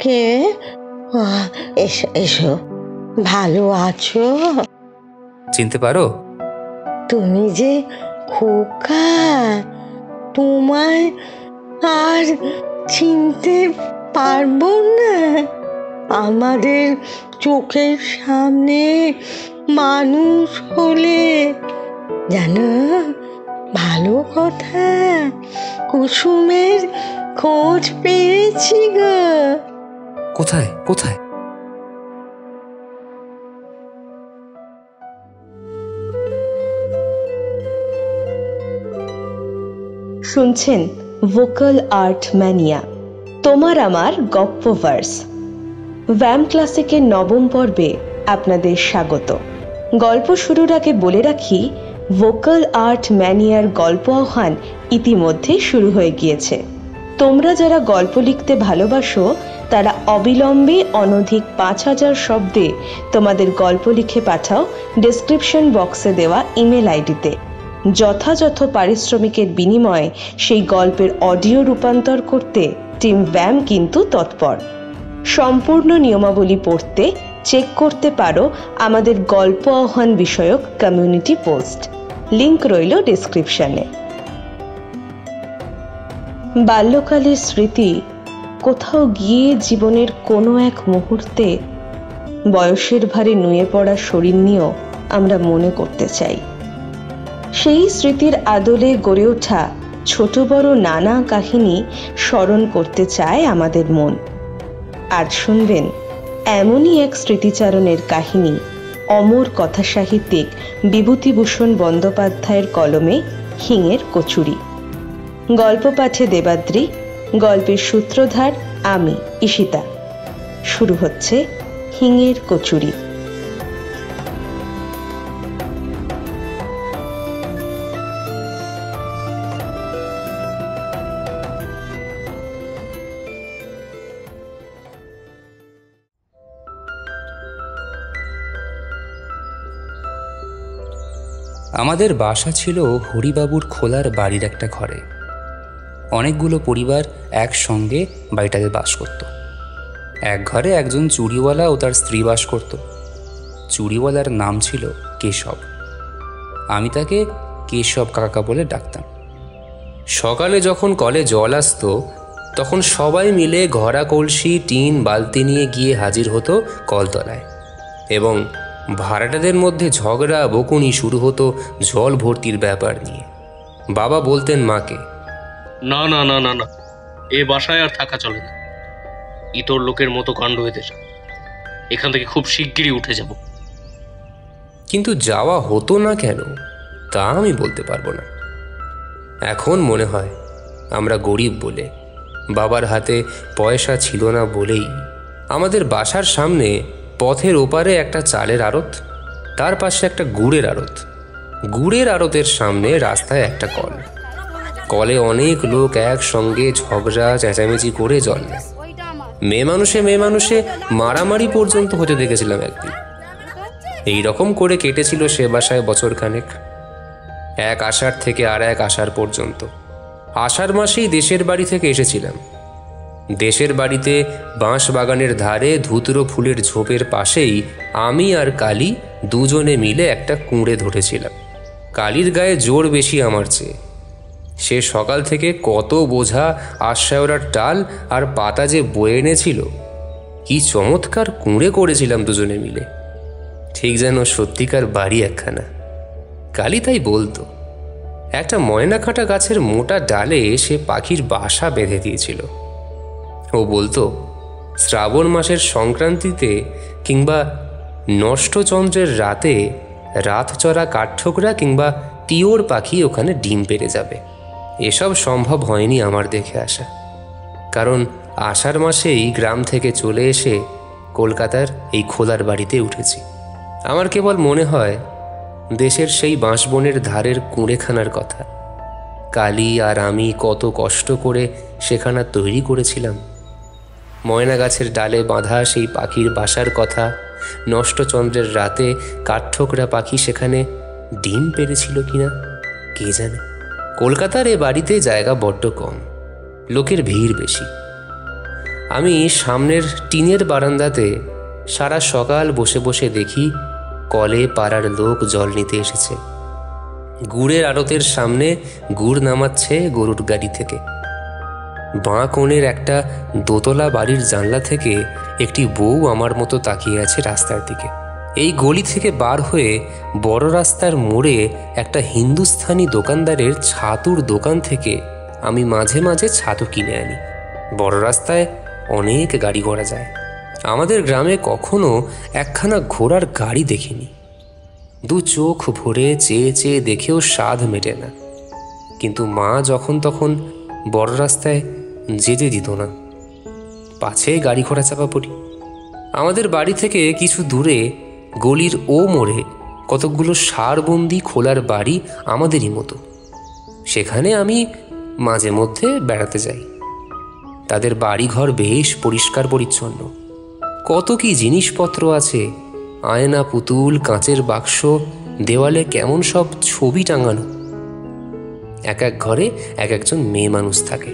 কে? এসো এসো, ভালো আছো? চিনতে পারো? তুমি যে খোকা, তোমায় আর চিনতে পারবো না? আমাদের চোখের সামনে মানুষ হলে, জানো, ভালো কথা, কুসুমের খোঁজ পেয়েছি গো। কোথায় কোথায়? শুনছেন ভোকাল আর্ট ম্যানিয়া, তোমার আমার গপ্পভার্স। ভ্যাম ক্লাসিকের নবম পর্বে আপনাদের স্বাগত। গল্প শুরুর আগে বলে রাখি, ভোকাল আর্ট ম্যানিয়ার গল্প আহ্বান ইতিমধ্যে শুরু হয়ে গিয়েছে। তোমরা যারা গল্প লিখতে ভালোবাসো তারা অবিলম্বে অনধিক 5000 শব্দে তোমাদের গল্প লিখে পাঠাও ডেসক্রিপশন বক্সে দেওয়া ইমেল আইডিতে। যথাযথ পারিশ্রমিকের বিনিময়ে সেই গল্পের অডিও রূপান্তর করতে টিম ভ্যাম কিন্তু তৎপর। সম্পূর্ণ নিয়মাবলী পড়তে চেক করতে পারো আমাদের গল্প আহ্বান বিষয়ক কমিউনিটি পোস্ট, লিংক রইল ডেসক্রিপশনে। বাল্যকালের স্মৃতি কোথাও গিয়ে জীবনের কোনো এক মুহূর্তে বয়সের ভারে নুয়ে পড়া শরীর নিয়েও আমরা মনে করতে চাই। সেই স্মৃতির আদলে গড়ে ওঠা ছোট বড় নানা কাহিনী স্মরণ করতে চায় আমাদের মন। আজ শুনবেন এমনই এক স্মৃতিচারণের কাহিনী অমর কথা সাহিত্যিক বিভূতিভূষণ বন্দ্যোপাধ্যায়ের কলমে হিঙের কচুরি। গল্প পাঠে দেবাদ্রি, গল্পের সূত্রধার আমি ঈশিতা। শুরু হচ্ছে হিঙের কচুরি। আমাদের বাসা ছিল হরিবাবুর খোলার বাড়ির একটা ঘরে। অনেকগুলো পরিবার একসঙ্গে বাড়িটাতে বাস করত। এক ঘরে একজন চুড়িওয়ালা ও তার স্ত্রী বাস করত। চুড়িওয়ালার নাম ছিল কেশব। আমি তাকে কেশব কাকা বলে ডাকতাম। সকালে যখন কলে জল আসতো তখন সবাই মিলে ঘড়া কলসি টিন বালতি নিয়ে গিয়ে হাজির হতো কলতলায়, এবং ভাড়াটাদের মধ্যে ঝগড়া বকুনি শুরু হতো জল ভর্তির ব্যাপার নিয়ে। বাবা বলতেন মাকে, না না না না না, এ বাসায় আর থাকা চলে না। ইতর লোকের মতো কাণ্ড হইতেছে, এখান থেকে খুব শিগগিরই উঠে যাব। কিন্তু যাওয়া হতো না কেন তা আমি বলতে পারবো না। এখন মনে হয় আমরা গরিব বলে, বাবার হাতে পয়সা ছিল না বলেই আমাদের বাসার সামনে পথের ওপারে একটা চালের আড়ত, তার পাশে একটা গুড়ের আড়ত, গুড়ের আড়তের সামনে রাস্তায় একটা কল, কলে অনেক লোক একসঙ্গে ঝগড়া চেঁচামেচি করে জল নেয়। মেয়ে মানুষে মারামারি পর্যন্ত হতে দেখেছিলাম একদিন। এইরকম করে কেটেছিল সে বাসায় বছরখানেক, এক আষাঢ় থেকে আর এক আষাঢ় পর্যন্ত। আষাঢ় মাসেই দেশের বাড়ি থেকে এসেছিলাম। দেশের বাড়িতে বাঁশ বাগানের ধারে ধুতরো ফুলের ঝোপের পাশেই আমি আর কালী দুজনে মিলে একটা কুঁড়ে ধরেছিলাম। কালীর গায়ে জোর বেশি আমার চেয়ে। সে সকাল থেকে কত বোঝা আশ্বায়রার টাল আর পাতা যে বয়ে এনেছিল। কি চমৎকার কুঁড়ে করেছিলাম দুজনে মিলে, ঠিক যেন সত্যিকার বাড়ি একখানা। কালী তাই বলতো। একটা ময়নাকাটা গাছের মোটা ডালে সে পাখির বাসা বেঁধে দিয়েছিল। ও বলতো শ্রাবণ মাসের সংক্রান্তিতে কিংবা নষ্টচন্দ্রের রাতে রাতচরা কাঠঠোকরা কিংবা টিওর পাখি ওখানে ডিম পেড়ে যাবে। এসব সম্ভব হয়নি আমার দেখে আসা, কারণ আষাঢ় মাসেই গ্রাম থেকে চলে এসে কলকাতার এই খোলার বাড়িতে উঠেছি। আমার কেবল মনে হয় দেশের সেই বাঁশবনের ধারের কুঁড়েখানার কথা। কালী আর আমি কত কষ্ট করে সেখানা তৈরি করেছিলাম। ময়না গাছের ডালে বাঁধা সেই পাখির বাসার কথা, নষ্টচন্দ্রের রাতে কাঠঠোকরা পাখি সেখানে ডিম পেড়েছিল কিনা কে জানে। কলকাতার এ বাড়িতে জায়গা বড্ড কম, লোকের ভিড় বেশি। আমি সামনের টিনের বারান্দাতে সারা সকাল বসে বসে দেখি কলে পাড়ার লোক জল নিতে এসেছে। গুড়ের আড়তের সামনে গুড় নামাচ্ছে গরুর গাড়ি থেকে। বাঁ কোণের একটা দোতলা বাড়ির জানলা থেকে একটি বউ আমার মতো তাকিয়ে আছে রাস্তার দিকে। এই গলি থেকে বার হয়ে বড় রাস্তার মোড়ে একটা হিন্দুস্থানি দোকানদারের ছাতুর দোকান থেকে আমি মাঝে মাঝে ছাতু কিনে আনি। বড় রাস্তায় অনেক গাড়ি ঘোড়া যায়। আমাদের গ্রামে কখনো একখানা ঘোড়ার গাড়ি দেখিনি। দু চোখ ভরে চেয়ে চেয়ে দেখেও স্বাদ মেটে না। কিন্তু মা যখন তখন বড় রাস্তায় যেতে দিত না, পাছে গাড়ি ঘোড়া চাপা পড়ি। আমাদের বাড়ি থেকে কিছু দূরে গলির ও মোড়ে কতকগুলো সারবন্দি খোলার বাড়ি আমাদেরই মতো। সেখানে আমি মাঝে মধ্যে বেড়াতে যাই। তাদের বাড়িঘর বেশ পরিষ্কার পরিচ্ছন্ন। কত কি জিনিসপত্র আছে, আয়না, পুতুল, কাঁচের বাক্স, দেওয়ালে কেমন সব ছবি টাঙানো। এক এক ঘরে এক একজন মেয়ে মানুষ থাকে।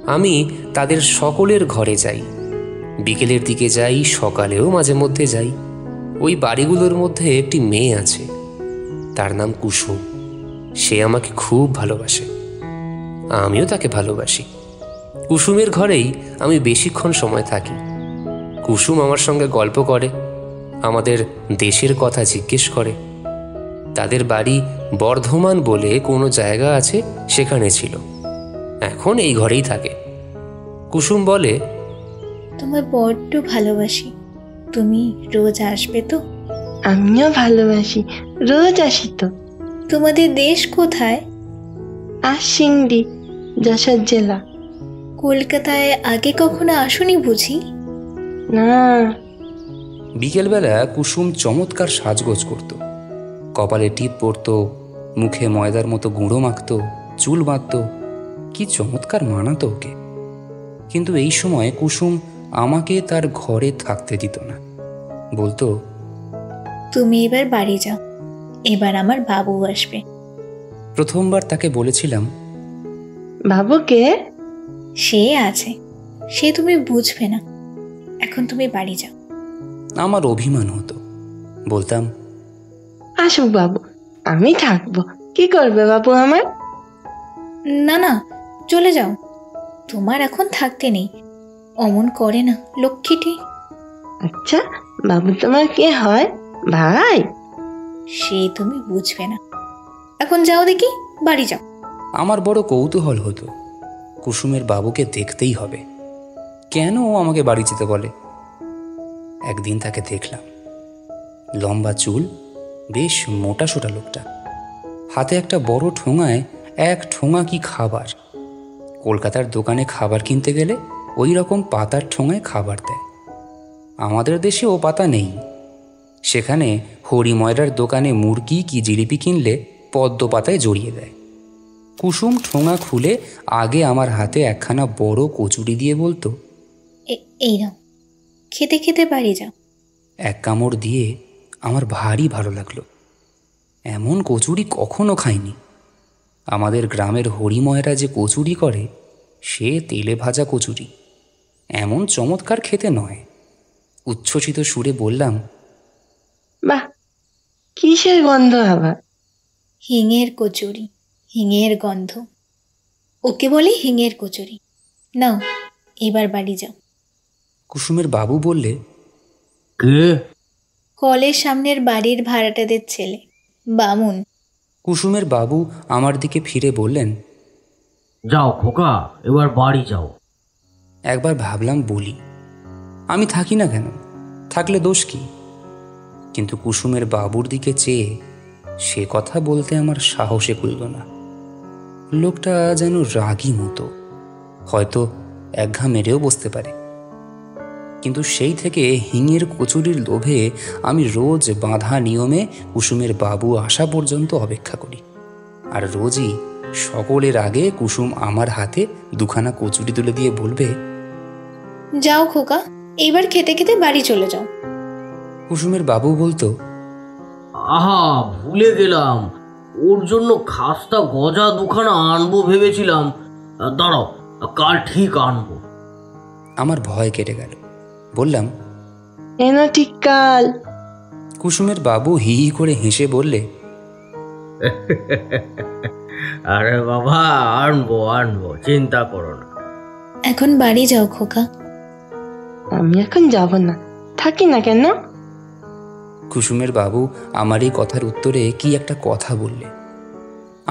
আমি তাদের সকলের ঘরে যাই, বিকেলের দিকে যাই, সকালেও মাঝে মধ্যে যাই। ওই বাড়িগুলোর মধ্যে একটি মেয়ে আছে, তার নাম কুসুম। সে আমাকে খুব ভালোবাসে, আমিও তাকে ভালোবাসি। কুসুমের ঘরেই আমি বেশিক্ষণ সময় থাকি। কুসুম আমার সঙ্গে গল্প করে, আমাদের দেশের কথা জিজ্ঞেস করে। তাদের বাড়ি বর্ধমান বলে কোনো জায়গা আছে, সেখানে ছিল। এখন এই ঘরেই থাকে। কুসুম বলে, তোমায় বড্ড ভালোবাসি, তুমি রোজ আসবে তো? আমিও ভালোবাসি, রোজ আসি তো। তোমাদের দেশ কোথায়? সিংড়ি, যশোর জেলা। কলকাতায় আগে কখনো আসোনি বুঝি? না। বিকেলবেলা কুসুম চমৎকার সাজগোজ করত। কপালে টিপ পরত, মুখে ময়দার মতো গুঁড়ো মাখত, চুল বাঁধত। কি চমৎকার মানাতো ওকে। কিন্তু এই সময় কুসুম আমাকে তার ঘরে থাকতে দিত না। বলতো, তুমি এবার বাড়ি যাও, এবার আমার বাবু আসবে। প্রথমবার তাকে বলেছিলাম, বাবুকে? সে আছে, সে তুমি বুঝবে না, এখন তুমি বাড়ি যাও। আমার অভিমান হতো। বলতাম, আসুক বাবু, আমি থাকবো। কি করবে বাবু আমার? না না, চলে যাও, তোমার এখন থাকতে নেই। অমন করে না লক্ষ্মীটি। আচ্ছা, বাবু তোমার কে হয়? ভাই? সে তুমি বুঝবে না, এখন যাও দেখি, বাড়ি যাও। আমার বড় কৌতূহল হতো, কুসুমের বাবুকে দেখতেই হবে। কেন ও আমাকে বাড়ি যেতে বলে? একদিন তাকে দেখলাম। লম্বা চুল, বেশ মোটা সোটা লোকটা। হাতে একটা বড় ঠোঙায় এক ঠোঙা কি খাবার। কলকাতার দোকানে খাবার কিনতে গেলে ওই রকম পাতার ঠোঙায় খাবার দেয়। আমাদের দেশে ও পাতা নেই। সেখানে হরিময়রার দোকানে মুরগি কি জিলিপি কিনলে পদ্ম পাতায় জড়িয়ে দেয়। কুসুম ঠোঙা খুলে আগে আমার হাতে একখানা বড় কচুরি দিয়ে বলতো, এই নাও, খেতে খেতে বাড়ি যাও। এক কামড় দিয়ে আমার ভারী ভালো লাগলো। এমন কচুরি কখনো খাইনি। আমাদের গ্রামের হরিময়রা যে কচুরি করে, সে তেলে ভাজা কচুরি, এমন চমৎকার খেতে নয়। উচ্ছ্বসিত সুরে বললাম, বাহ, কিসের গন্ধ আবার? হিঙের কচুরি, হিঙের গন্ধ, ওকে বলে হিঙের কচুরি। নাও, এবার বাড়ি যাও। কুসুমের বাবু বললে, কে? কলের সামনের বাড়ির ভাড়াটাদের ছেলে, বামুন। কুসুমের বাবু আমার দিকে ফিরে বললেন, যাও খোকা, এবার বাড়ি যাও। একবার ভাবলাম বলি, আমি থাকি না কেন, থাকলে দোষ কি? কিন্তু কুসুমের বাবুর দিকে চেয়ে সে কথা বলতে আমার সাহসে কুলল না। লোকটা যেন রাগী মতো, হয়তো একঘা মেরেও বসতে পারে। কিন্তু সেই থেকে হিঙের কচুরির লোভে আমি রোজ বাঁধা নিয়মে কুসুমের বাবু আসা পর্যন্ত অপেক্ষা করি। আর রোজই সকলের আগে কুসুম আমার হাতে দুখানা কচুরি তুলে দিয়ে বলবে, যাও খোকা, এইবার খেতে খেতে বাড়ি চলে যাও। কুসুমের বাবু বলতো, আহা, ভুলে গেলাম, ওর জন্য খাস্তা গজা দুখানা আনবো ভেবেছিলাম। দাঁড়াও, কাল ঠিক আনবো। আমার ভয় কেটে গেল। বললাম, এন ঠিক কাল। কুসুমের বাবু হি হি করে হেসে বললে, আরে বাবা, আনবো আনবো, চিন্তা করো না। এখন বাড়ি যাও খোকা। আমি এখন যাব না, থাকি না কেন? কুসুমের বাবু আমার এই কথার উত্তরে কি একটা কথা বললে।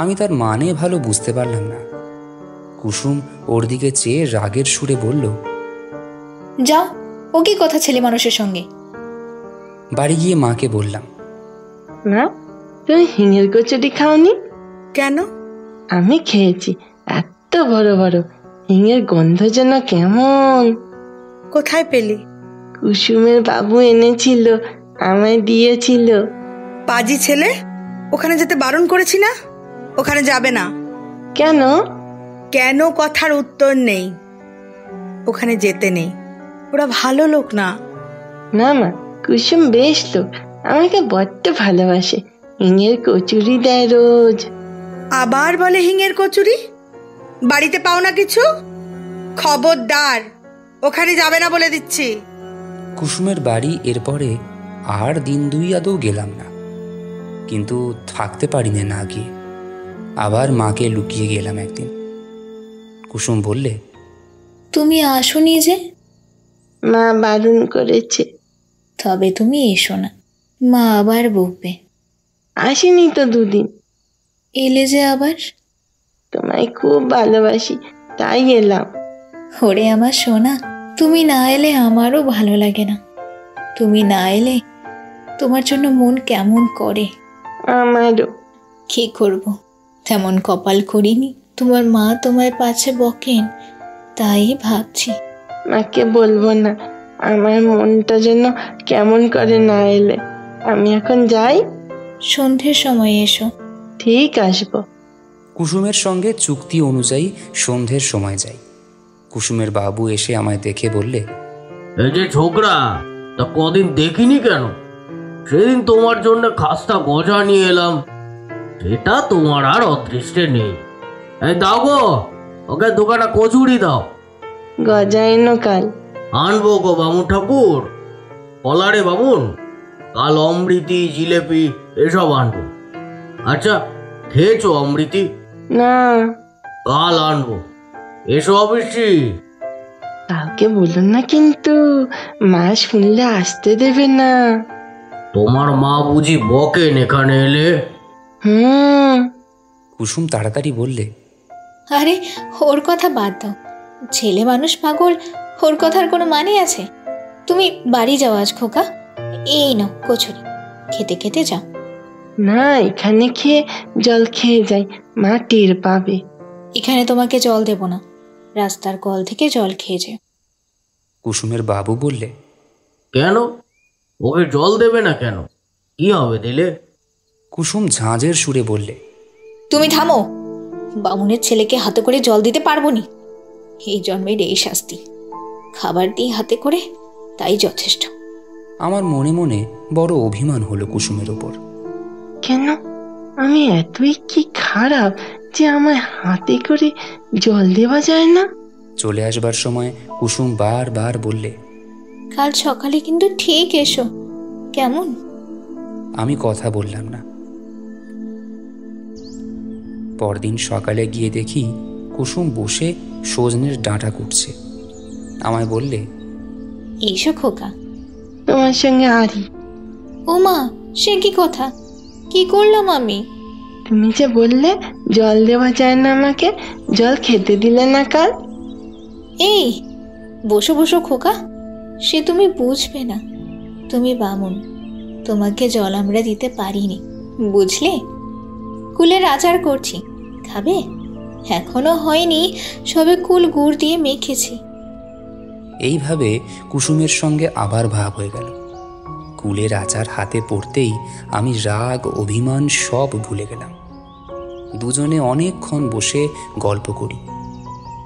আমি তার মানে ভালো বুঝতে পারলাম না। কুসুম ওর দিকে চেয়ে রাগের সুরে বলল, যাও, ও কি কথা ছেলে মানুষের সঙ্গে। বাড়ি গিয়ে মাকে বললাম, মা, তুমি হিঙের কচুরি খাওনি? কেন? আমি খেয়েছি, এত বড় বড়। হিঙের গন্ধ যেন কেমন। কোথায় পেলি? কুসুমের বাবু এনেছিল, আমায় দিয়েছিল। পাজি ছেলে, ওখানে যেতে বারণ করেছি না? ওখানে যাবে না। কেন? কেন কথার উত্তর নেই। ওখানে যেতে নেই, ওরা ভালো লোক না। না মা, কুসুম বেশ লোক, আমাকে বড্ড ভালোবাসে। হিঙের কচুরি দেয় রোজ। আবার বলে হিঙের কচুরি? বাড়িতে পাও না কিছু? খবরদার, ওখানে যাবে না বলে দিচ্ছি। কুসুমের বাড়ি এরপরে আর দিন দুই আদৌ গেলাম না, কিন্তু থাকতে পারিনি না গিয়ে। আবার মাকে লুকিয়ে গেলাম একদিন। কুসুম বললে, তুমি আসোনি যে? মা বারণ করেছে। তবে তুমি এসো না, মা আবার বকবে। আসিনি তো দুদিন। এলে যে আবার? তোমায় খুব ভালোবাসি, তাই এলাম। ওরে আমার সোনা, তুমি না এলে আমারও ভালো লাগে না। তুমি না এলে তোমার জন্য মন কেমন করে। আমারও। কি করব, তেমন কপাল করিনি তোমার মা তোমায় পাছে বকেন, তাই ভাবছি। মাকে বলবো না, আমার মনটা যেন কেমন করে না এলে। আমি এখন যাই। সন্ধ্যের সময় এসো। ঠিক আসবো। কুসুমের সঙ্গে চুক্তি অনুযায়ী সন্ধ্যের সময় যাই। কুসুমের বাবু এসে আমায় দেখে বললে, এই যে ছোকরা, তা কদিন দেখিনি কেন? সেদিন তোমার জন্য খাস্তা গজা নিয়ে এলাম, সেটা তোমার আর অদৃষ্টে নেই। এই দাও গো, ওকে দোকানে কচুরি দাও। গজা এনো কাল। আনবো গো বামুন ঠাকুর। কলারে বামুন, কাল অমৃতি জিলেপি এসব আনবো। আচ্ছা, খেয়েছো অমৃতি? না। কাল আনবো, এসো অবশ্যি। কাউকে বলুন না কিন্তু, মা শুনলে আসতে দেবে না। তোমার মা বুঝি বকেন এখানে এলে? কুসুম তাড়াতাড়ি বললে, আরে ওর কথা বাদ দাও, ছেলে মানুষ পাগল, ওর কথার কোনো মানে আছে? তুমি বাড়ি যাও আজ খোকা। এই নাও কচুরি, খেতে খেতে যাও। না, এখানে খেয়ে জল খেয়ে যাই, মা টের পাবে। এখানে তোমাকে জল দেব না, রাস্তার কল থেকে জল খেয়ে যাও। কুসুমের বাবু বললে, কেন? ওকে জল দেবে না কেন? কি হবে দিলে? কুসুম ঝাঁঝের সুরে বললে, তুমি থামো, বামুনের ছেলেকে হাতে করে জল দিতে পারবো নি। এই জন্মের এই শাস্তি, খাবার দিই হাতে করে, তাই যথেষ্ট। আমার মনে মনে বড় অভিমান হলো কুসুমের ওপর। কেন? আমি এতই কি খারাপ যে আমায় হাতে করে জল দেওয়া যায় না? চলে আসবার সময় কুসুম বারবার বললে, কাল সকালে কিন্তু ঠিক এসো, কেমন? আমি কথা বললাম না। পরদিন সকালে গিয়ে দেখি কুসুম বসে সজনের ডাঁটা কুটছে। আমায় বললে, এসো খোকা। তোমার সঙ্গে আরি। ও মা, সে কি কথা? কি করলাম আমি? তুমি যে বললে জল দেওয়া যায় না, আমাকে জল খেতে দিলে না কাল। এই বসো বসো খোকা, সে তুমি বুঝবে না। তুমি বামুন, তোমাকে জল আমরা দিতে পারিনি, বুঝলে? কুলের আচার করছি, খাবে? এখনো হয়নি, সবে কুল গুড় দিয়ে মেখেছি। এইভাবে কুসুমের সঙ্গে আবার ভাব হয়ে গেল। কুলের আচার হাতে পড়তেই আমি রাগ অভিমান সব ভুলে গেলাম। দুজনে অনেকক্ষণ বসে গল্প করি।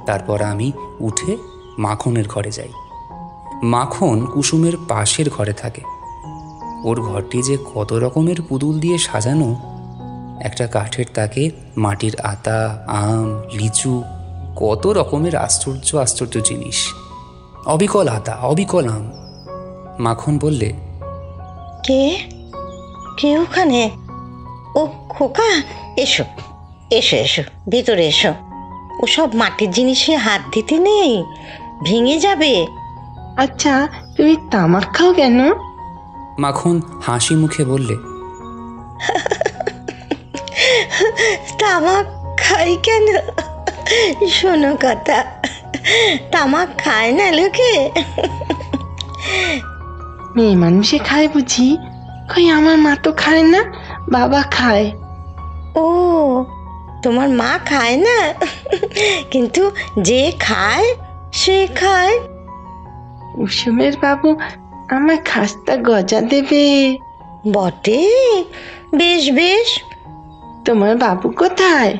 তারপর আমি উঠে মাখনের ঘরে যাই। মাখন কুসুমের পাশের ঘরে থাকে। ওর ঘরটি যে কত রকমের পুতুল দিয়ে সাজানো। একটা কাঠের তাকে মাটির আতা, আম, লিচু, কত রকমের আশ্চর্য আশ্চর্য জিনিস। অবিকল আতা, অবিকল আম। মাখন বললে, কে কে ওখানে? ও খোকা, এসো এসো এসো, ভিতরে এসো। ওসব মাটির জিনিসে হাত দিতে নেই, ভেঙে যাবে। আচ্ছা, তুমি তামাক খাও কেন? মাখন হাসি মুখে বললে, তামাক খাই কেন? শোনো কথা, তামাক খায় না লোকে। মেয়ে মানুষে খায় বুঝি? কই আমার মা তো খায় না, বাবা খায়। ও, তোমার মা খায় না, কিন্তু যে খায় সে খায়। কুসুমের বাবু আমার খাস্তা গজা দেবে। বটে, বেশ বেশ। তোমার বাবু কোথায়?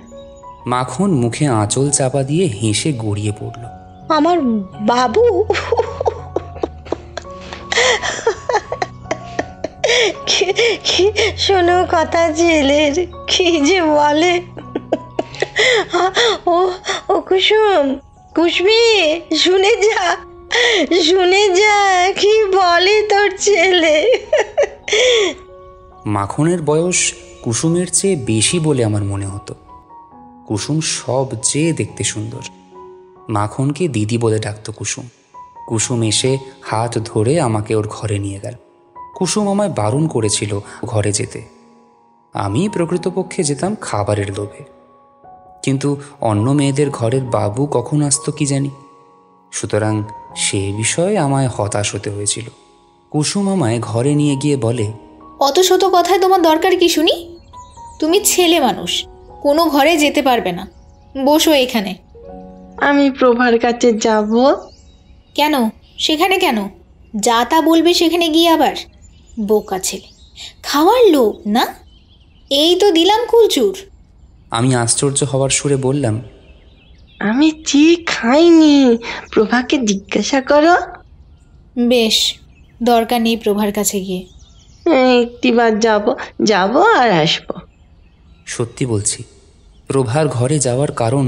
মাখন মুখে আঁচল চাপা দিয়ে হেসে গড়িয়ে পড়ল। আমার বাবু? শোনো কথা, ছেলের কি যে বলে। ও কুসুম, কুসমি, শুনে যা, শুনে যা, কি বলে তোর ছেলে। মাখনের বয়স কুসুমের চেয়ে বেশি বলে আমার মনে হতো। কুসুম সবচেয়ে দেখতে সুন্দর। মাখনকে দিদি বলে ডাকত কুসুম। কুসুম এসে হাত ধরে আমাকে ওর ঘরে নিয়ে গেল। কুসুম আমায় বারণ করেছিল ঘরে যেতে। আমি প্রকৃতপক্ষে যেতাম খাবারের লোভে, কিন্তু অন্য মেয়েদের ঘরের বাবু কখন আসতো কি জানি। সুতরাং সে বিষয়ে আমায় হতাশ হতে হয়েছিল। কুসুম আমায় ঘরে নিয়ে গিয়ে বলে, অত শত কথায় তোমার দরকার কি শুনি? তুমি ছেলে মানুষ, কোনো ঘরে যেতে পারবে না। বসো এখানে। আমি প্রভার কাছে যাব। কেন? সেখানে কেন? যা তা বলবে সেখানে গিয়ে আবার? বোকা ছেলে, খাওয়ার লোভ না? এই তো দিলাম কুলচুর। আমি আশ্চর্য হওয়ার সুরে বললাম, আমি চেয়ে খাইনি, প্রভাকে জিজ্ঞাসা করো। বেশ, দরকার নেই প্রভার কাছে গিয়ে। একটিবার যাব আর আসবো। সত্যি বলছি, প্রভার ঘরে যাওয়ার কারণ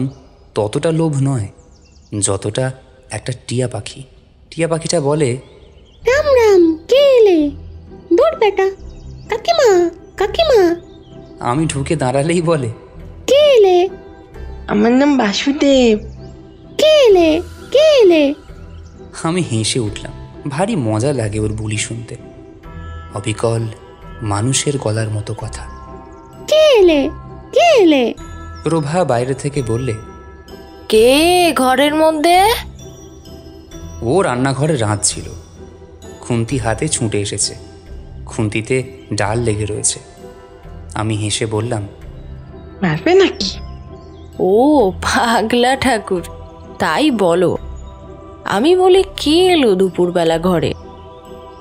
ততটা লোভ নয় যতটা একটা টিয়া পাখি। টিয়া পাখিটা বলে, রাম রাম, কে এলে? দূর বেটা, কাকিমা কাকিমা। আমি ঢুকে দাঁড়ালেই বলে, কে এলে? আমার নাম বাসুদেব। কে এলে? কে এলে? আমি হেসে উঠলাম। ভারী মজা লাগে ওর বুলি শুনতে। অবিকল মানুষের গলার মতো কথা। কে এলে? কে এলে? প্রভা বাইরে থেকে বললে, কে ঘরের মধ্যে? ও রান্নাঘরে রাঁধছিল। খুন্তি হাতে ছুটে এসেছে। খুন্তিতে ডাল লেগে রয়েছে। আমি হেসে বললাম, মারবে নাকি? ও পাগলা ঠাকুর, তাই বলো। আমি বলি, কে এলো দুপুরবেলা ঘরে?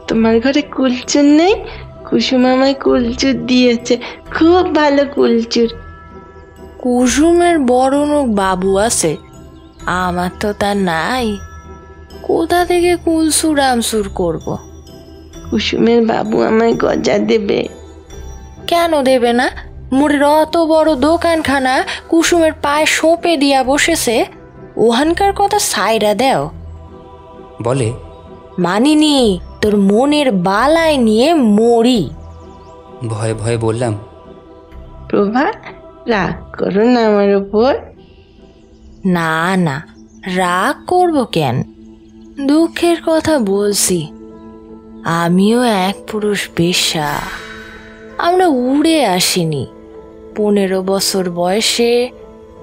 তোমার ঘরে কুলচুর নেই? কুসুম আমায় কুলচুর দিয়েছে, খুব ভালো কুলচুর। কুসুমের বড় বাবু আছে, আমার তো তা নাই। কোথা থেকে কুলসুর আমসুর করব? কুসুমের বাবু আমায় গজা দেবে। কেন দেবে না? মোড়ের অত বড় দোকানখানা কুসুমের পায়ে সোপে দিয়া বসেছে, ওহানকার কথা সাইরা দেও। বলে, মানিনি, তোর মনের বালায় নিয়ে মরি। ভয়ে ভয়ে বললাম, প্রভা, রাগ করো না আমার ওপর। না না, রাগ করব কেন? দুঃখের কথা বলছি। আমিও এক পুরুষ বেশ্যা। আমরা উড়ে আসিনি। 15 বছর বয়সে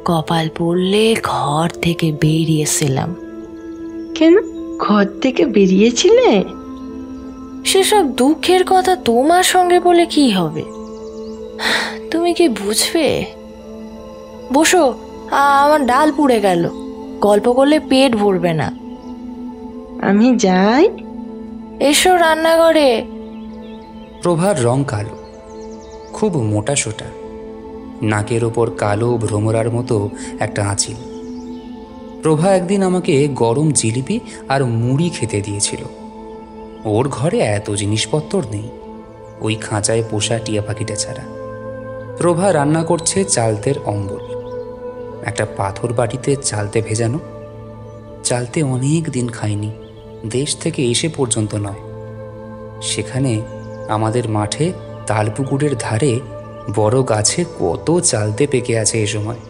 কপাল পড়লে ঘর থেকে বেরিয়েছিলাম। কেন ঘর থেকে বেরিয়েছিলে? সেসব দুঃখের কথা তোমার সঙ্গে বলে কি হবে? তুমি কি বুঝবে? বসো, আমার ডাল পুড়ে গেল। গল্প করলে পেট ভরবে না। আমি যাই। এসো রান্নাঘরে। প্রভার রং কালো, খুব মোটা সোটা। নাকের ওপর কালো ভ্রমরার মতো একটা আঁচিল। প্রভা একদিন আমাকে গরম জিলিপি আর মুড়ি খেতে দিয়েছিল। ওর ঘরে এত জিনিসপত্র নেই, ওই খাঁচায় পোষা টিয়া পাখিটা ছাড়া। প্রভা রান্না করছে চালতের অম্বল। একটা পাথর বাটিতে চালতে ভেজানো। চালতে অনেক দিন খাইনি, দেশ থেকে এসে পর্যন্ত নয়। সেখানে আমাদের মাঠে তালপুকুরের ধারে বড় গাছে কত চালতে পেকে আছে এ সময়।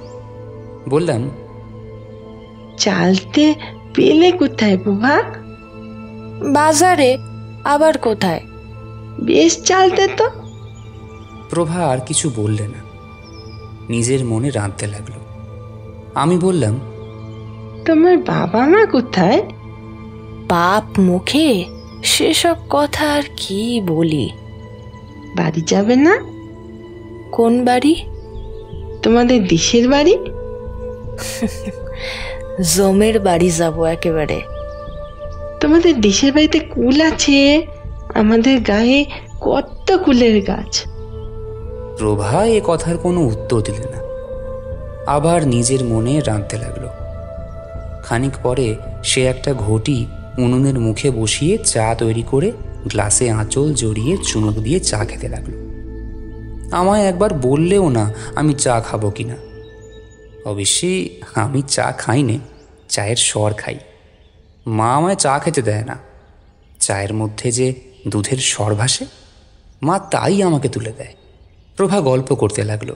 বললাম, চালতে পেলে কোথায় প্রভা? বাজারে। আবার কোথায়? বেশ চালতে তো। প্রভা আর কিছু বললে না, নিজের মনে রাঁধতে লাগলো। আমি বললাম, তোমার বাবা মা কোথায়? বাপ মুখে সেসব কথা আর কি বলি। বাড়ি যাবে না? কোন বাড়ি? তোমাদের দেশের বাড়ি। জমের বাড়ি যাব একেবারে। তোমাদের দেশের বাড়িতে কুল আছে? আমাদের গায়ে কত কুলের গাছ। প্রভা এ কথার কোনো উত্তর দিলে না, আবার নিজের মনে রাঁধতে লাগলো। খানিক পরে সে একটা ঘটি উনুনের মুখে বসিয়ে চা তৈরি করে গ্লাসে আঁচল জড়িয়ে চুমুক দিয়ে চা খেতে লাগলো। আমায় একবার বললেও না আমি চা খাবো কিনা। অবশ্যই আমি চা খাই নে, চায়ের স্বর খাই। মা আমায় চা খেতে দেয় না। চায়ের মধ্যে যে দুধের স্বর ভাসে, মা তাই আমাকে তুলে দেয়। প্রভা গল্প করতে লাগলো।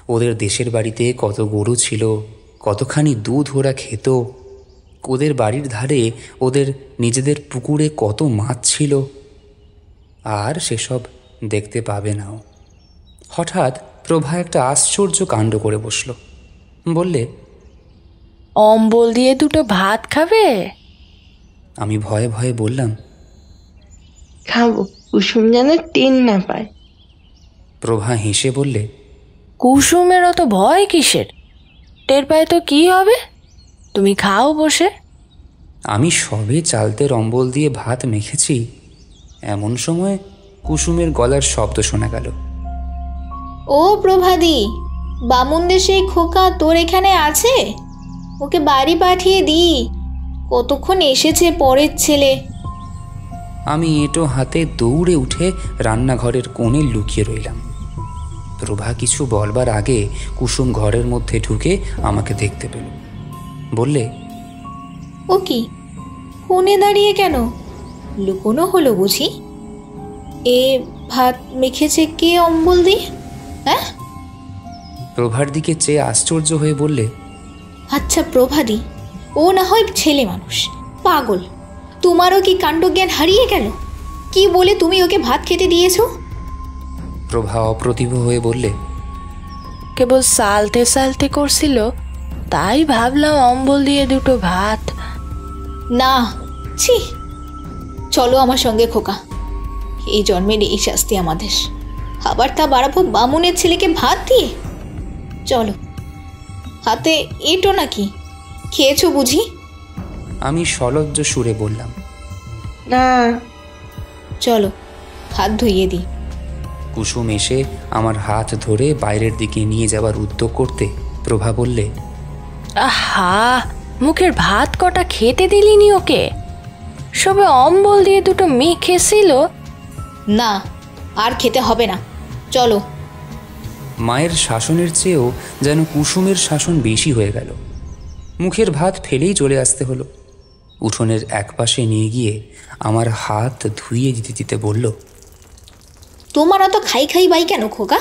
ওদের দেশের বাড়িতে কত গরু ছিল, কতখানি দুধ ওরা খেত, ওদের বাড়ির ধারে ওদের নিজেদের পুকুরে কত মাছ ছিল। আর সেসব দেখতে পাবে নাও। হঠাৎ প্রভা একটা আশ্চর্য কাণ্ড করে বসল। বললে, অম্বল দিয়ে দুটো ভাত খাবে? আমি ভয়ে ভয়ে বললাম, খাবো, কুসুম যেন টেন না পায়। প্রভা হেসে বললে, কুসুমের অত ভয় কিসের? টের পায় তো কি হবে? তুমি খাও বসে। আমি সবে চালতে অম্বল দিয়ে ভাত মেখেছি, এমন সময় কুসুমের গলার শব্দ শোনা গেল। ও প্রভাদি, বামুন দেশে খোকা তোর এখানে আছে? ওকে বাড়ি পাঠিয়ে দি, কতক্ষণ এসেছে পরের ছেলে। আমি এঁটো হাতে দৌড়ে উঠে রান্নাঘরের কোণে লুকিয়ে রইলাম। প্রভা কিছু বলবার আগে কুসুম ঘরের মধ্যে ঢুকে আমাকে দেখতে পেল। বললে, ও কি, কোণে দাঁড়িয়ে কেন? লুকোনো হলো বুঝি? এ ভাত মেখেছে কে অম্বল দিয়ে? হ্যাঁ? প্রভার দিকে চেয়ে আশ্চর্য হয়ে বললে, আচ্ছা প্রভাদি, ও না হয় ছেলে মানুষ, পাগল। তোমারও কি কাণ্ডজ্ঞান হারিয়ে গেল? কি বলে তুমি ওকে ভাত খেতে দিয়েছো? প্রভা অপ্রতিভ হয়ে বললে, কেবল সালতে সালতে করছিল, তাই ভাবলাম অম্বল দিয়ে দুটো ভাত। না, ছি। চলো আমার সঙ্গে খোকা, এই জন্মের এই শাস্তি আমাদের। আবার তা বাড়াবো বামুনের ছেলেকে ভাত দিয়ে। চলো, হাতে এঁটো নাকি? খেয়েছো বুঝি? আমি সলজ্জ সুরে বললাম, না। চলো, হাত ধুইয়ে দিই। কুসুম এসে আমার হাত ধরে বাইরের দিকে নিয়ে যাবার উদ্যোগ করতে প্রভা বললে, আহা, মুখের ভাত কটা খেতে দিলিনি ওকে? সবে অম্বল দিয়ে দুটো মেখেছিল। না, আর খেতে হবে না, চলো। মায়ের শাসনের চেয়েও যেন কুসুমের শাসন বেশি হয়ে গেল। মুখের ভাত ফেলেই চলে আসতে হলো। উঠোনের একপাশে নিয়ে গিয়ে আমার হাত ধুইয়ে দিতে দিতে বলল, তোমার অত খাই খাই বাই কেন খোকা?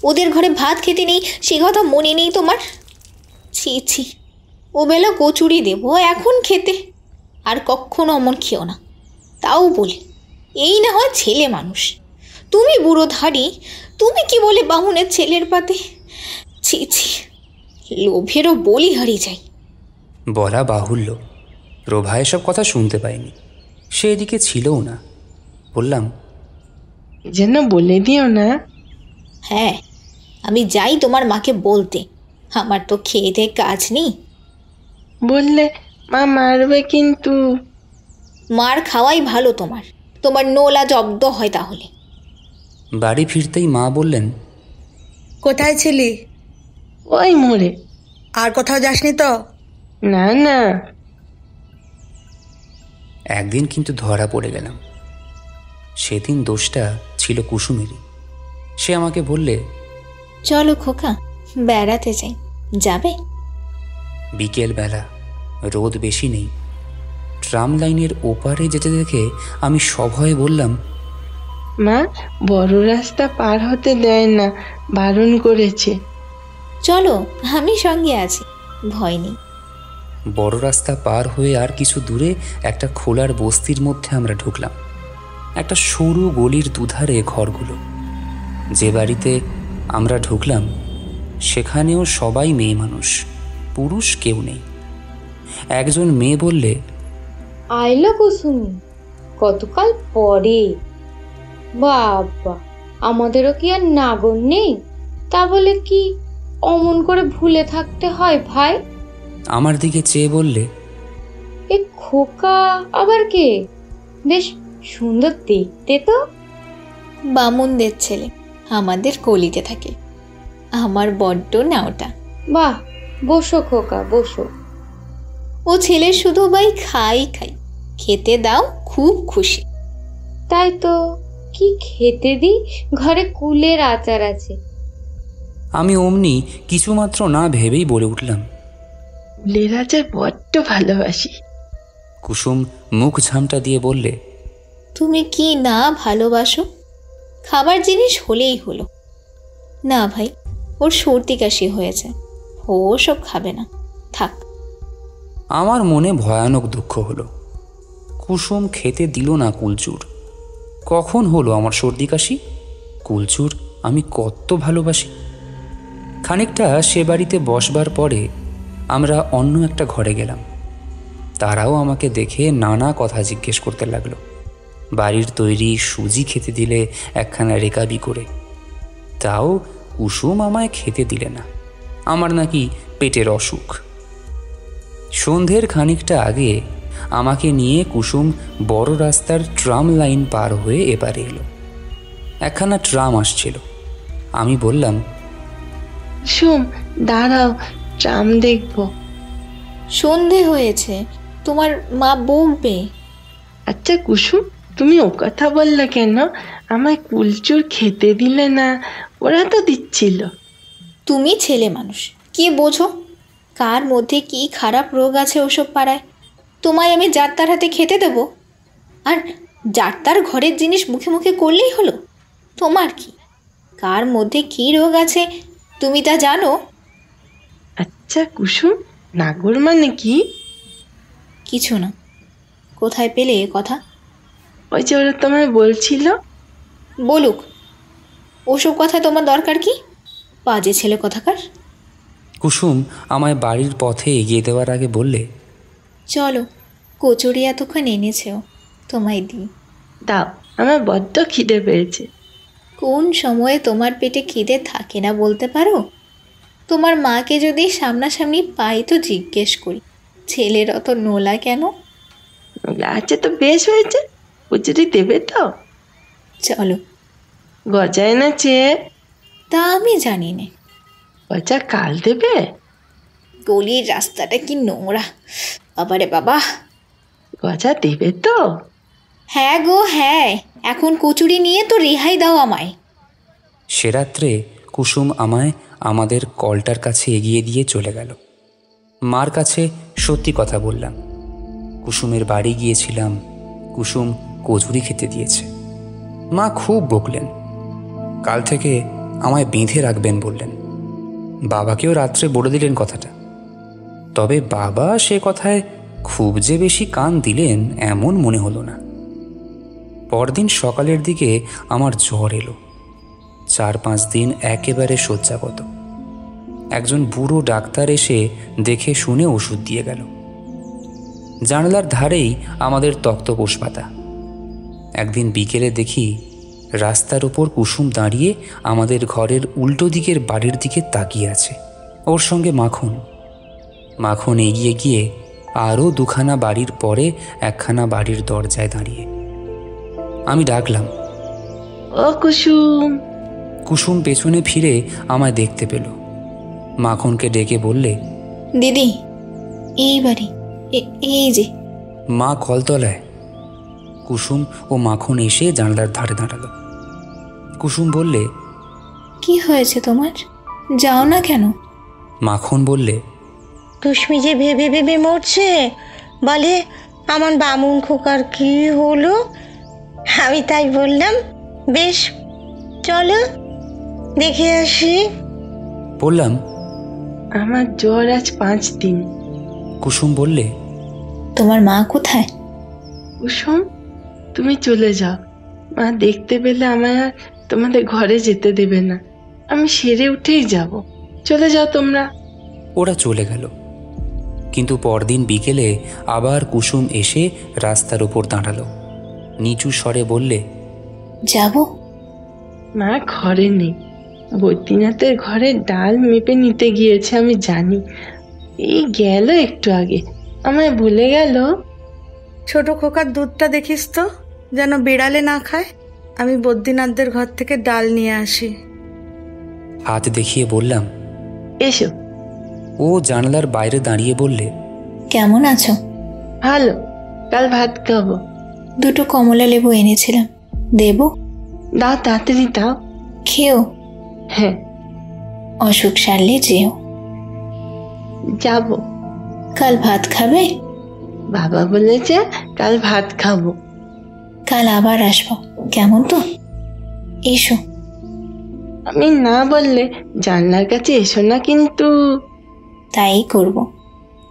ওদের ঘরে ভাত খেতে নেই সে কথা মনে নেই তোমার? ছি ছি, ও বেলা কচুরি দেবো এখন খেতে, আর কখনো অমন খেও না। তাও বলি, এই না হয় ছেলে মানুষ, তুমি বুড়ো ধাড়ি, তুমি কি বলে বামুনের ছেলের পাতে? ছি ছি, লোভেরও বলি হারিয়ে যায়। বলা বাহুল্য, প্রভা এসব কথা শুনতে পায়নি, সে এদিকে ছিলও না। বললাম, যেন বলে দিও না। হ্যাঁ, আমি যাই তোমার মাকে বলতে, আমার তো খেয়ে দিয়ে কাজ নেই। বললে মা মারবে কিন্তু। মার খাওয়াই ভালো তোমার, তোমার নোলা জব্দ হয় তাহলে। বাড়ি ফিরতেই মা বললেন, কোথায় ছিলি? ওই মোড়ে। আর কোথাও যাসনি তো? না না। একদিন কিন্তু ধরা পড়ে গেলাম। সেদিন দোষটা ছিল কুসুমেরই। সে আমাকে বললে, চলো খোকা, বেড়াতে যাই, যাবে? বিকেল বেলা, রোদ বেশি নেই, ট্রাম লাইনের ওপারে যেতে দেখে আমি সভয়ে বললাম, মা, বড় রাস্তা পার হতে দেয় না, বারণ করেছে। চলো, আমি সঙ্গে আছি, ভয় নেই। বড় রাস্তা পার হয়ে আর কিছু দূরে একটা খোলার বস্তির মধ্যে আমরা ঢুকলাম। একটা সরু গলির দুধারে ঘরগুলো। যে বাড়িতে আমরা ঢুকলাম সেখানেও সবাই মেয়ে মানুষ, পুরুষ কেউ নেই। একজন মেয়ে বললে, আইলো কুসুমি, কতকাল পরে। বাবা, আমাদেরও কি আর নাগর নেই? তা বলে কি অমন করে ভুলে থাকতে হয় ভাই? আমার দিকে চেয়ে বললে, এ খোকা আবার কে? বেশ সুন্দর দেখতে তো। বামুনদের ছেলে, আমাদের কলিতে থাকে। আমার বড্ড নাওটা। বাহ, বসো খোকা, বসো। ও ছেলে শুধু ভাই খাই খাই, খেতে দাও, খুব খুশি। তাই তো, কি খেতে দিই? ঘরে কুলের আচার আছে। আমি অমনি কিছুমাত্র না ভেবেই বলে উঠলাম, কুলের আচার বড্ড ভালোবাসি। কুসুম মুখ ঝামটা দিয়ে বললে, তুমি কি না ভালোবাসো? খাবার জিনিস হলেই হলো। না ভাই, ওর সর্দি কাশি হয়েছে, ও সব খাবে না, থাক। আমার মনে ভয়ানক দুঃখ হলো। কুসুম খেতে দিল না কুলচুর। কখন হলো আমার সর্দি কাশি? কুলচুর আমি কত ভালোবাসি। খানিকটা সে বাড়িতে বসবার পরে আমরা অন্য একটা ঘরে গেলাম। তারাও আমাকে দেখে নানা কথা জিজ্ঞেস করতে লাগলো। বাড়ির তৈরি সুজি খেতে দিলে একখানা রেকাবি করে, তাও কুসুম আমায় খেতে দিলে না, আমার নাকি পেটের অসুখ। সন্ধ্যের খানিকটা আগে আমাকে নিয়ে কুসুম বড় রাস্তার ট্রাম লাইন পার হয়ে এবারে এলো। একখানা ট্রাম আসছিল। আমি বললাম, কুসুম দাঁড়াও, ট্রাম দেখব। সন্ধে হয়েছে, তোমার মা বকবে। আচ্ছা কুসুম, তুমি ও কথা বললে কেন? আমায় কুলচুর খেতে দিলে না, ওরা তো দিচ্ছিল। তুমি ছেলে মানুষ, কি বোঝো? কার মধ্যে কি খারাপ রোগ আছে ওসব পাড়ায়? তোমায় আমি যাত্রার হাতে খেতে দেবো? আর যাত্রার ঘরের জিনিস মুখে মুখে করলেই হলো? তোমার কি, কার মধ্যে কি রোগ আছে তুমি তা জানো? আচ্ছা কুসুম, নাগর মানে কি? কিছু না। কোথায় পেলে এ কথা? ওই যে ওরা তোমায় বলছিল। বলুক, ওসব কথা তোমার দরকার কি? বাজে ছেলে কথাকার। কুসুম আমায় বাড়ির পথে এগিয়ে দেওয়ার আগে বললে, চলো, কচুরি এতক্ষণ এনেছেও, তোমায় দিই। দাও, আমার বড্ড খিদে পেয়েছে। কোন সময়ে তোমার পেটে খিদে থাকে না বলতে পারো? তোমার মাকে যদি সামনাসামনি পাই তো জিজ্ঞেস করি, ছেলের অত নোলা কেন? নোলা আছে তো বেশ হয়েছে, কচুরি দেবে তো? চলো। গজা এনেছে? তা আমি জানি না। গজা কাল দেবে? গলির রাস্তাটা কি নোংরা, বাবারে বাবা। গজা দেবে তো? হ্যাঁ গো হ্যাঁ, এখন কচুরি নিয়ে তো রেহাই দাও আমায়। সে রাত্রে কুসুম আমায় আমাদের কলটার কাছে এগিয়ে দিয়ে চলে গেল। মার কাছে সত্যি কথা বললাম। কুসুমের বাড়ি গিয়েছিলাম, কুসুম কচুরি খেতে দিয়েছে। মা খুব বকলেন। কাল থেকে আমায় বেঁধে রাখবেন বললেন। বাবাকেও রাত্রে বলে দিলেন কথাটা। তবে বাবা সে কথায় খুব যে বেশি কান দিলেন এমন মনে হলো না। পরদিন সকালের দিকে আমার জ্বর এলো। 4-5 দিন একেবারে শয্যাগত। একজন বুড়ো ডাক্তার এসে দেখে শুনে ওষুধ দিয়ে গেল। জানালার ধারেই আমাদের তক্তপোষ পাতা। একদিন বিকেলে দেখি রাস্তার উপর কুসুম দাঁড়িয়ে আমাদের ঘরের উল্টো দিকের বাড়ির দিকে তাকিয়ে আছে। ওর সঙ্গে মাখন। মাখন এগিয়ে গিয়ে আরও 2খানা বাড়ির পরে একখানা বাড়ির দরজায় দাঁড়িয়ে। আমি ডাকলাম, ও কুসুম। কুসুম পেছনে ফিরে আমায় দেখতে পেল। মাখনকে ডেকে বললে, দিদি, এই বাড়ি, এই যে। মা কলতলায়। কুসুম ও মাখন এসে জানলার ধারে দাঁড়ালো। কুসুম বললে, কি হয়েছে তোমার? যাও না কেন? মাখন বললে, কুসুমি যে ভেবে ভেবে মরছে, বলে আমার বামুন খোকার কি হলো। আমি তাই বললাম, বেশ চলো দেখে আসি। বললাম, আমার জ্বর আজ 5 দিন। কুসুম বললে, তোমার মা কোথায়? কুসুম, তুমি চলে যাও। মা দেখতে পেলে আমায় আর তোমাদের ঘরে যেতে দেবে না। আমি সেরে উঠেই যাব। চলে যাও তোমরা। ওরা চলে গেল। কিন্তু পরদিন বিকেলে আবার কুসুম এসে রাস্তার উপর দাঁড়ালো। নিচু স্বরে বললে, যাব? মা ঘরে নেই, বৈদ্যনাথের ঘরে ডাল মেপে নিতে গিয়েছে, আমি জানি। এই গেল একটু আগে, আমায় বলে গেল। ছোট খোকার দুধটা দেখিস তো, যেন বিড়ালে না খায়। আমি বদ্রীনাথদের ঘর থেকে ডাল নিয়ে আসি। হাত দেখিয়ে বললাম, এসো। ও জানলার বাইরে দাঁড়িয়ে বললে, কেমন আছো? ভালো, কাল ভাত খাবো। 2 কমলা লেবু এনেছিলাম, দেব? দাও, তাড়াতাড়ি দাও। খেও। হ্যাঁ। অসুখ সারলে যেও। যাব। কাল ভাত খাবে? বাবা বলেছে কাল ভাত খাবো। কাল আবার আসবো, কেমন তো? এসো। আমি না বললে জানলার কাছে এসো না কিন্তু। তাই করব।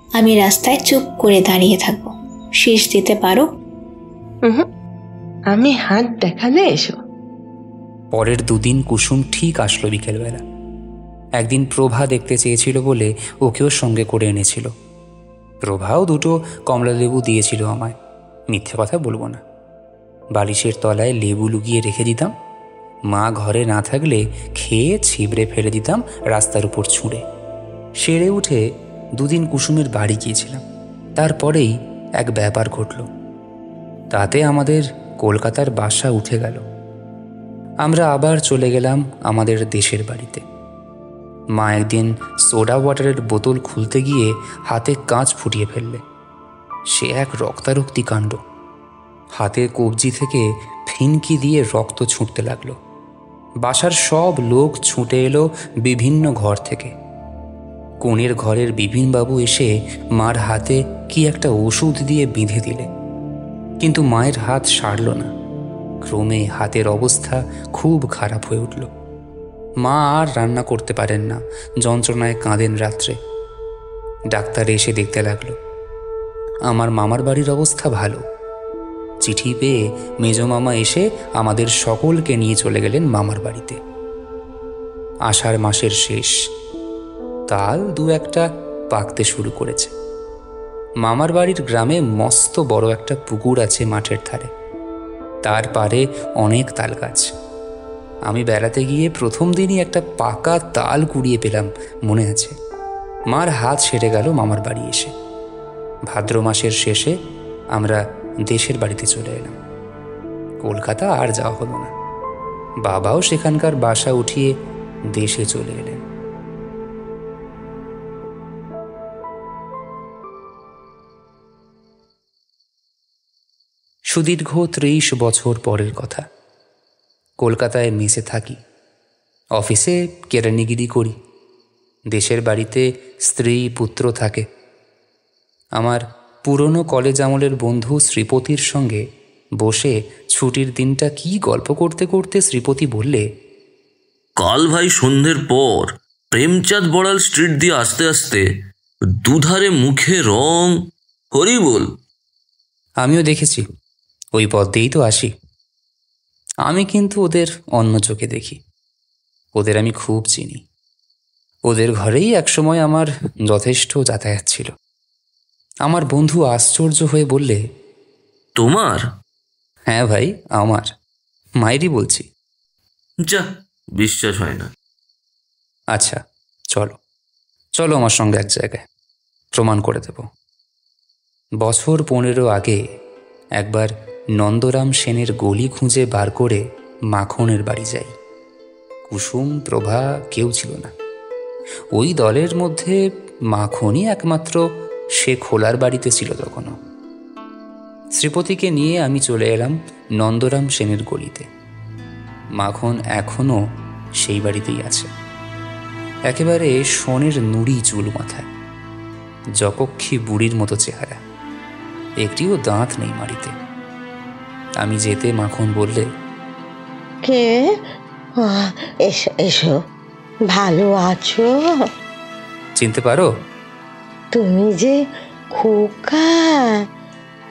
আমি রাস্তায় চুপ করে দাঁড়িয়ে থাকবো। শীষ দিতে পারো? আমি হাত দেখালে এসো। পরের 2 দিন কুসুম ঠিক আসলো বিকেলবেলা। একদিন প্রভা দেখতে চেয়েছিল বলে ওকেও সঙ্গে করে এনেছিল। প্রভাও 2 কমলা লেবু দিয়েছিল আমায়, মিথ্যে কথা বলবো না। বালিশের তলায় লেবু লুকিয়ে রেখে দিতাম। মা ঘরে না থাকলে খেয়ে ছিবড়ে ফেলে দিতাম রাস্তার উপর ছুঁড়ে। সেরে উঠে 2 দিন কুসুমের বাড়ি গিয়েছিলাম। তারপরেই এক ব্যাপার ঘটল। তাতে আমাদের কলকাতার বাসা উঠে গেল। আমরা আবার চলে গেলাম আমাদের দেশের বাড়িতে। মা একদিন সোডা ওয়াটারের বোতল খুলতে গিয়ে হাতে কাঁচ ফুটিয়ে ফেললে। সে এক রক্তারক্তি কাণ্ড। হাতের কবজি থেকে ফিনকি দিয়ে রক্ত ছুটতে লাগলো। বাসার সব লোক ছুটে এলো বিভিন্ন ঘর থেকে। কোণের ঘরের বিপিনবাবু এসে মার হাতে কি একটা ওষুধ দিয়ে বেঁধে দিলে, কিন্তু মায়ের হাত সারল না। ক্রমে হাতের অবস্থা খুব খারাপ হয়ে উঠল। মা আর রান্না করতে পারেন না, যন্ত্রণায় কাঁদেন রাত্রে। ডাক্তার এসে দেখতে লাগলো। আমার মামার বাড়ির অবস্থা ভালো। চিঠি পেয়ে মেজ মামা এসে আমাদের সকলকে নিয়ে চলে গেলেন মামার বাড়িতে। আষাঢ় মাসের শেষ, তাল 2-1টা পাকতে শুরু করেছে। মামার বাড়ির গ্রামে মস্ত বড় একটা পুকুর আছে মাঠের ধারে। তার পারে অনেক তাল গাছ। আমি বেড়াতে গিয়ে প্রথম দিনই একটা পাকা তাল কুড়িয়ে পেলাম, মনে আছে। মার হাত সেরে গেল মামার বাড়ি এসে। ভাদ্র মাসের শেষে আমরা দেশের বাড়িতে চলে এলাম। কলকাতা আর যাওয়া হলো না। বাবাও সেখানকার বাসা উঠিয়ে দেশে চলে এলেন। সুদীর্ঘ 30 বছর পরের কথা। কলকাতায় মেসে থাকি, অফিসে কেরানিগিরি করি। দেশের বাড়িতে স্ত্রী পুত্র থাকে। আমার পুরনো কলেজ আমলের বন্ধু শ্রীপতির সঙ্গে বসে ছুটির দিনটা কি গল্প করতে করতে শ্রীপতি বললে, কাল ভাই সন্ধ্যের পর প্রেমচাঁদ বড়াল স্ট্রিট দিয়ে আসতে আসতে দুধারে মুখে রং হরিবোল। আমিও দেখেছি, ওই পথ দিয়েই তো আসি। আমি কিন্তু ওদের অন্য চোখে দেখি। ওদের আমি খুব চিনি। ওদের ঘরেই একসময় আমার যথেষ্ট যাতায়াত ছিল। আমার বন্ধু আশ্চর্য হয়ে বললে, তোমার? হ্যাঁ ভাই, আমার। মায়েরই বলছি। যা, বিশ্বাস হয় না। আচ্ছা, চলো চলো আমার সঙ্গে এক জায়গায়, প্রমাণ করে দেব। বছর 15 আগে একবার নন্দরাম সেনের গলি খুঁজে বার করে মাখনের বাড়ি যাই। কুসুম, প্রভা কেউ ছিল না। ওই দলের মধ্যে মাখনই একমাত্র সে খোলার বাড়িতে ছিল তখনও। শ্রীপতিকে নিয়ে আমি চলে এলাম নন্দরাম সেনের গলিতে। মাখন এখনও সেই বাড়িতেই আছে। একেবারে সোনের নুড়ি চুল মাথায়, যকক্ষী বুড়ির মতো চেহারা। একটিও দাঁত নেই মাড়িতে। আমি যেতে মাখন বললে, কে? এসো এসো, ভালো আছো? চিনতে পারো? তুমি যে খোকা,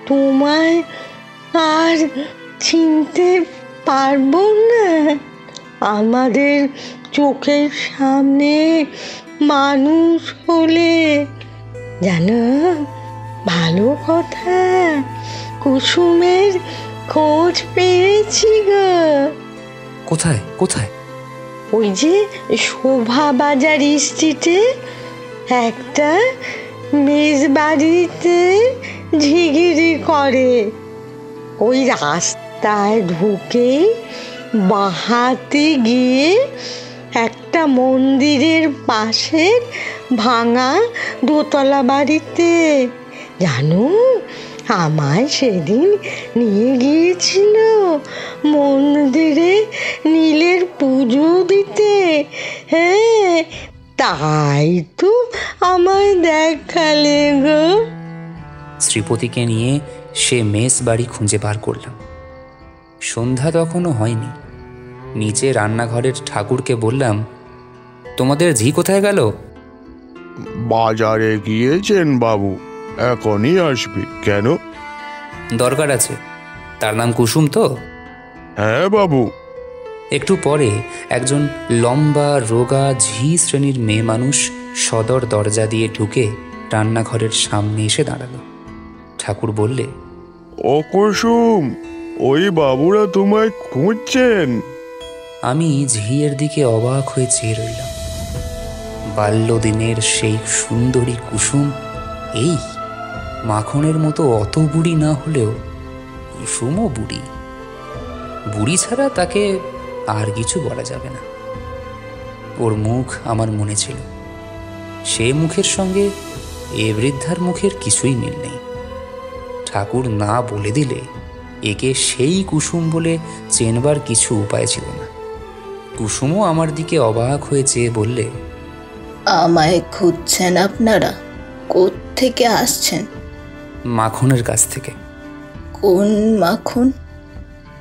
তোমায় আর চিনতে পারবো না? আমাদের চোখের সামনে মানুষ হলে, জানো, ভালো কথা, কুসুমের খোঁজ পেয়েছি গো। কোথায় কোথায়? ওই যে শোভা বাজার স্ট্রিটে একটা মেজ বাড়িতে ঝিগিরি করে। ওই রাস্তায় ঢুকে বাঁহাতে গিয়ে একটা মন্দিরের পাশের ভাঙা দোতলা বাড়িতে। জানো, আমায় সেদিন নিয়ে গিয়েছিল মন্দিরে নীলের পুজো দিতে। হ্যাঁ, তাই তো আমায় দেখালে গো। শ্রীপতিকে নিয়ে সে মেস বাড়ি খুঁজে বার করলাম। সন্ধ্যা তখনও হয়নি। নিচে রান্নাঘরের ঠাকুরকে বললাম, তোমাদের ঝি কোথায় গেল? বাজারে গিয়েছেন বাবু, এখনই আসবে। কেন? দরকার আছে। তার নাম কুসুম তো? হ্যাঁ বাবু। একটু পরে একজন লম্বা রোগা ঝি শ্রেণীর মেয়ে মানুষ সদর দরজা দিয়ে ঢুকে রান্নাঘরের সামনে এসে দাঁড়ালো। ঠাকুর বললে, ও কুসুম, ওই বাবুরা তোমায় খুঁজছেন। আমি ঝিয়ের দিকে অবাক হয়ে চেয়ে রইলাম। বাল্যদিনের সেই সুন্দরী কুসুম এই মাখনের মতো অত বুড়ি না হলেও কুসুমও বুড়ি। বুড়ি ছাড়া তাকে আর কিছু বলা যাবে না। ওর মুখ আমার মনে ছিল। সে মুখের সঙ্গে এ বৃদ্ধার মুখের কিছুই মিল নেই। ঠাকুর না বলে দিলে একে সেই কুসুম বলে চেনবার কিছু উপায় ছিল না। কুসুমও আমার দিকে অবাক হয়ে চেয়ে বললে, আমায় খুঁজছেন আপনারা? কোত্থেকে আসছেন? মাখনের কাছ থেকে। কোন মাখন?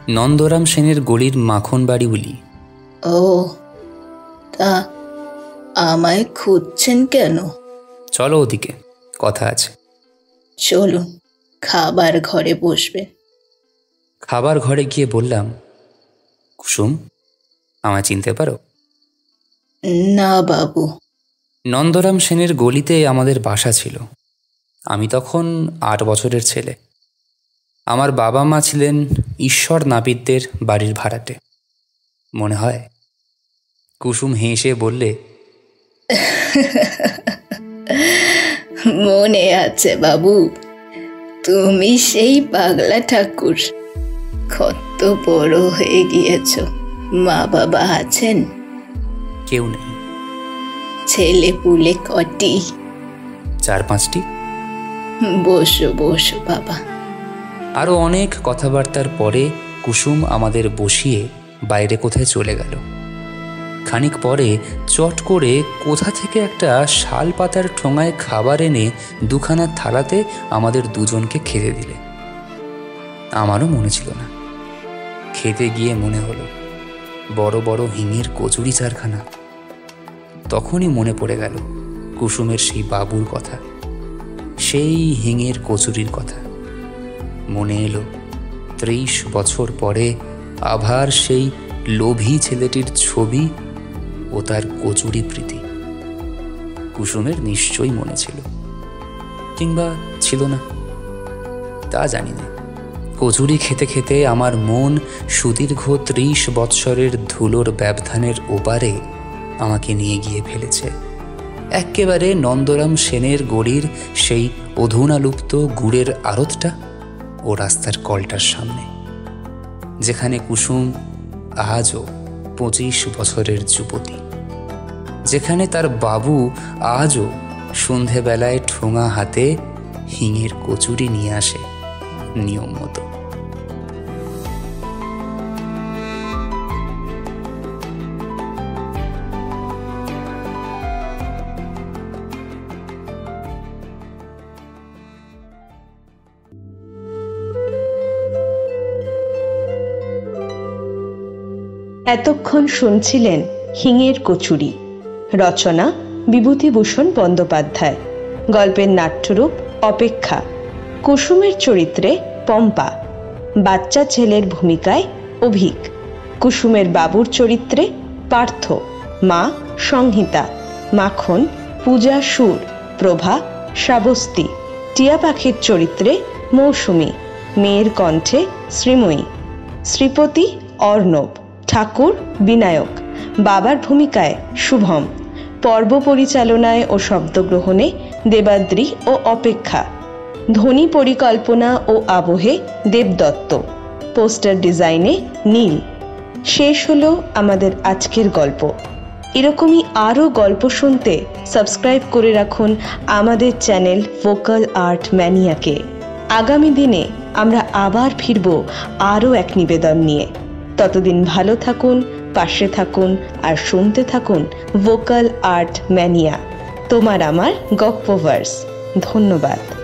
নন্দরাম সেনের গলির মাখন বাড়ি বলি। ও, তা আমায় খুঁজছেন কেন? চলো ওদিকে, কথা আছে। চলুন, খাবার ঘরে বসবেন। খাবার ঘরে গিয়ে বললাম, কুসুম, আমায় চিনতে পারো? না বাবু। নন্দরাম সেনের গলিতে আমাদের বাসা ছিল। আমি তখন 8 বছরের ছেলে। আমার বাবা মা ছিলেন ঈশ্বর নাপিতদের বাড়ির ভাড়াটে, মনে হয়। কুসুম হেসে বললে, মনে আছে বাবু, তুমি সেই পাগলা ঠাকুর। কত বড় হয়ে গিয়েছ। মা বাবা আছেন? কেউ নেই। ছেলে পুলে কটি? 4-5টি। বসো বসো বাবা। আরও অনেক কথাবার্তার পরে কুসুম আমাদের বসিয়ে বাইরে কোথায় চলে গেল। খানিক পরে চট করে কোথা থেকে একটা শাল পাতার ঠোঙায় খাবার এনে 2খানা থালাতে আমাদের দুজনকে খেতে দিলে। আমারও মনে ছিল না। খেতে গিয়ে মনে হলো বড় বড় হিঙের কচুরি 4খানা। তখনই মনে পড়ে গেল কুসুমের সেই বাবুর কথা, সেই হিঙের কচুরির কথা। মনে এলো 30 বছর পরে আবার সেই লোভী ছেলেটির ছবি ও তার কচুরি প্রীতি। কুসুমের নিশ্চয়ই মনে ছিল, কিংবা ছিল না, তা জানি না। কচুরি খেতে খেতে আমার মন সুদীর্ঘ 30 বৎসরের ধুলোর ব্যবধানের ওপারে আমাকে নিয়ে গিয়ে ফেলেছে। একেবারে নন্দরাম সেনের গড়ির সেই অধুনালুপ্ত গুড়ের আড়তটা ও রাস্তার কলটার সামনে, যেখানে কুসুম আজও 25 বছরের যুবতী, যেখানে তার বাবু আজও সন্ধেবেলায় ঠোঙা হাতে হিঙের কচুরি নিয়ে আসে নিয়ম মতো। এতক্ষণ শুনছিলেন হিঙের কচুরি। রচনা বিভূতিভূষণ বন্দ্যোপাধ্যায়। গল্পের নাট্যরূপ অপেক্ষা। কুসুমের চরিত্রে পম্পা, বাচ্চা ছেলের ভূমিকায় অভিক। কুসুমের বাবুর চরিত্রে পার্থ, মা সংহিতা, মাখন পূজা সুর, প্রভা শ্রাবস্তী। টিয়া পাখির চরিত্রে মৌসুমী, মেয়ের কণ্ঠে শ্রীময়ী। শ্রীপতি অর্ণব, ঠাকুর বিনায়ক, বাবার ভূমিকায় শুভম। পর্ব পরিচালনায় ও শব্দগ্রহণে দেবাদ্রি ও অপেক্ষা। ধ্বনি পরিকল্পনা ও আবহে দেবদত্ত। পোস্টার ডিজাইনে নীল। শেষ হলো আমাদের আজকের গল্প। এরকমই আরও গল্প শুনতে সাবস্ক্রাইব করে রাখুন আমাদের চ্যানেল ভোকাল আর্ট ম্যানিয়াকে। আগামী দিনে আমরা আবার ফিরব আরও এক নিবেদন নিয়ে। ততদিন ভালো থাকুন, পাশে থাকুন আর শুনতে থাকুন ভোকাল আর্ট ম্যানিয়া, তোমার আমার গপ্পভার্স। ধন্যবাদ।